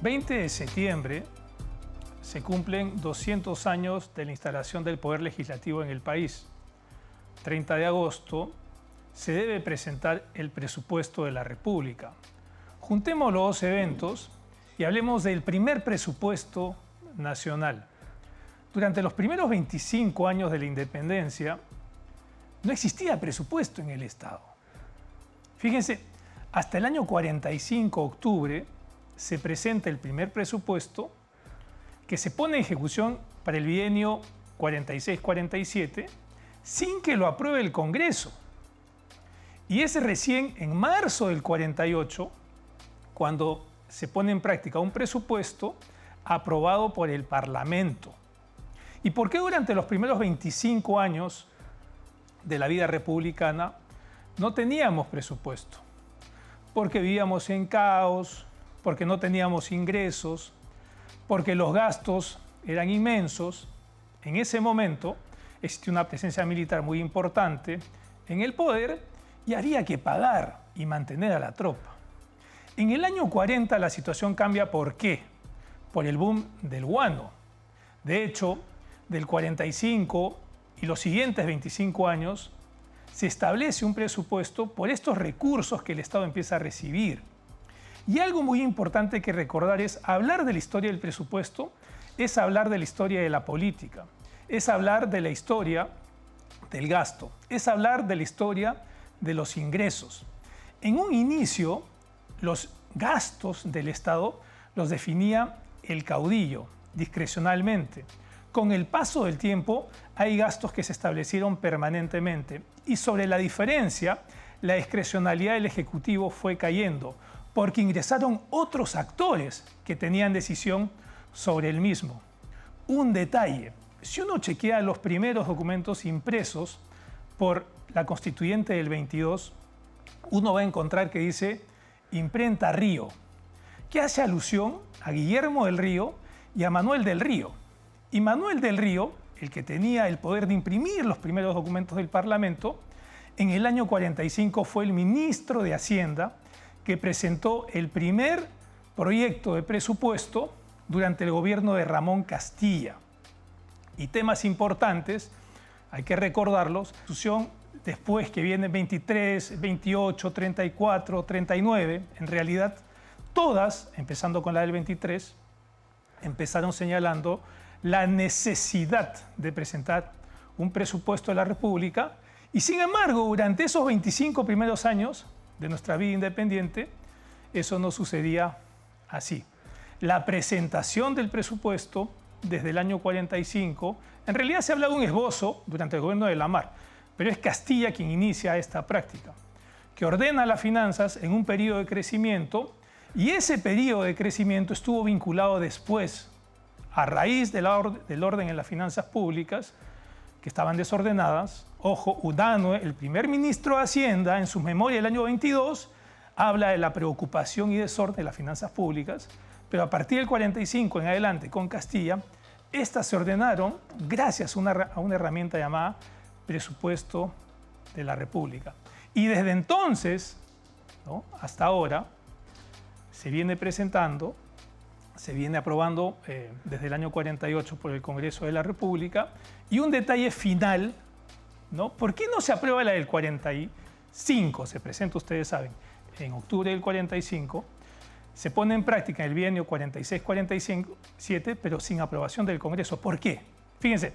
20 de septiembre se cumplen 200 años de la instalación del Poder Legislativo en el país. 30 de agosto se debe presentar el presupuesto de la República. Juntemos los dos eventos y hablemos del primer presupuesto nacional. Durante los primeros 25 años de la independencia no existía presupuesto en el Estado. Fíjense, hasta el año 45, octubre, se presenta el primer presupuesto que se pone en ejecución para el bienio 46-47 sin que lo apruebe el Congreso. Y es recién en marzo del 48 cuando se pone en práctica un presupuesto aprobado por el Parlamento. ¿Y por qué durante los primeros 25 años de la vida republicana no teníamos presupuesto? Porque vivíamos en caos, porque no teníamos ingresos, porque los gastos eran inmensos. En ese momento existía una presencia militar muy importante en el poder y había que pagar y mantener a la tropa. En el año 40 la situación cambia. ¿Por qué? Por el boom del guano. De hecho, del 45 y los siguientes 25 años se establece un presupuesto por estos recursos que el Estado empieza a recibir. Y algo muy importante que recordar es hablar de la historia del presupuesto, es hablar de la historia de la política, es hablar de la historia del gasto, es hablar de la historia de los ingresos. En un inicio, los gastos del Estado los definía el caudillo discrecionalmente. Con el paso del tiempo hay gastos que se establecieron permanentemente y sobre la diferencia la discrecionalidad del Ejecutivo fue cayendo porque ingresaron otros actores que tenían decisión sobre el mismo. Un detalle, si uno chequea los primeros documentos impresos por la Constituyente del 22, uno va a encontrar que dice Imprenta Río, que hace alusión a Guillermo del Río y a Manuel del Río. Y Manuel del Río, el que tenía el poder de imprimir los primeros documentos del Parlamento, en el año 45 fue el ministro de Hacienda que presentó el primer proyecto de presupuesto durante el gobierno de Ramón Castilla. Y temas importantes, hay que recordarlos, después que vienen 23, 28, 34, 39, en realidad todas, empezando con la del 23, empezaron señalando la necesidad de presentar un presupuesto de la República y sin embargo durante esos 25 primeros años de nuestra vida independiente eso no sucedía así. La presentación del presupuesto desde el año 45, en realidad se habla de un esbozo durante el gobierno de Lamar, pero es Castilla quien inicia esta práctica, que ordena las finanzas en un periodo de crecimiento y ese periodo de crecimiento estuvo vinculado después a raíz del orden en las finanzas públicas, que estaban desordenadas. Ojo, Unanue, el primer ministro de Hacienda, en su memoria del año 22, habla de la preocupación y desorden de las finanzas públicas, pero a partir del 45 en adelante, con Castilla, estas se ordenaron gracias a una herramienta llamada presupuesto de la República. Y desde entonces, ¿no?, hasta ahora, se viene presentando, se viene aprobando desde el año 48 por el Congreso de la República. Y un detalle final, ¿no? ¿Por qué no se aprueba la del 45? Se presenta, ustedes saben, en octubre del 45, se pone en práctica en el bienio 46-47, pero sin aprobación del Congreso. ¿Por qué? Fíjense,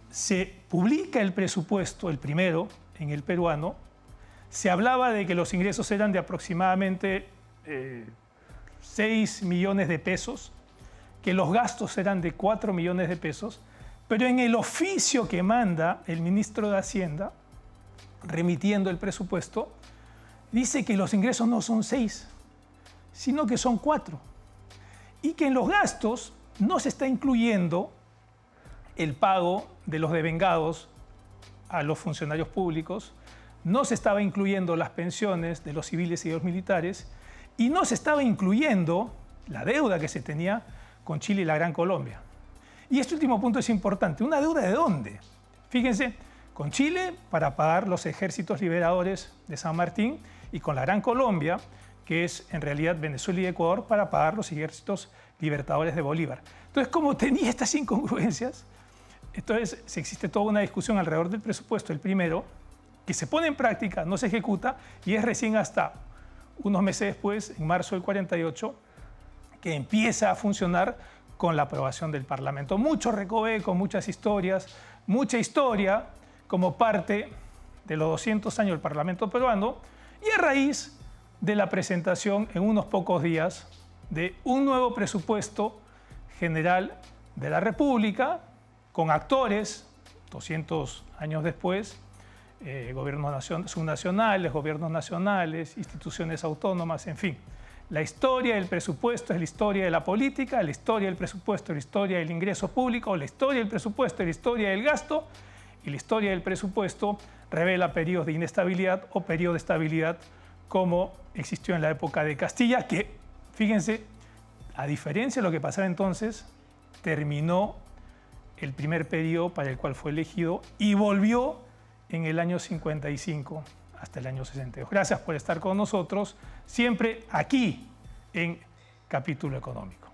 se publica el presupuesto, el primero, en el peruano, se hablaba de que los ingresos eran de aproximadamente 6 millones de pesos, que los gastos eran de 4 millones de pesos, pero en el oficio que manda el ministro de Hacienda, remitiendo el presupuesto, dice que los ingresos no son 6, sino que son 4. Y que en los gastos no se está incluyendo el pago de los devengados a los funcionarios públicos, no se estaba incluyendo las pensiones de los civiles y de los militares, y no se estaba incluyendo la deuda que se tenía con Chile y la Gran Colombia. Y este último punto es importante. ¿Una deuda de dónde? Fíjense, con Chile para pagar los ejércitos liberadores de San Martín y con la Gran Colombia, que es en realidad Venezuela y Ecuador, para pagar los ejércitos libertadores de Bolívar. Entonces, como tenía estas incongruencias, entonces existe toda una discusión alrededor del presupuesto, el primero, que se pone en práctica, no se ejecuta, y es recién hasta unos meses después, en marzo del 48, que empieza a funcionar con la aprobación del Parlamento. Mucho recoveco, muchas historias, mucha historia como parte de los 200 años del Parlamento peruano, y a raíz de la presentación en unos pocos días de un nuevo presupuesto general de la República, con actores, 200 años después, gobiernos subnacionales, gobiernos nacionales, instituciones autónomas, en fin. La historia del presupuesto es la historia de la política, la historia del presupuesto es la historia del ingreso público, la historia del presupuesto es la historia del gasto, y la historia del presupuesto revela periodos de inestabilidad o periodos de estabilidad, como existió en la época de Castilla, que, fíjense, a diferencia de lo que pasaba entonces, terminó el primer periodo para el cual fue elegido y volvió en el año 55 hasta el año 62. Gracias por estar con nosotros, siempre aquí en Capítulo Económico.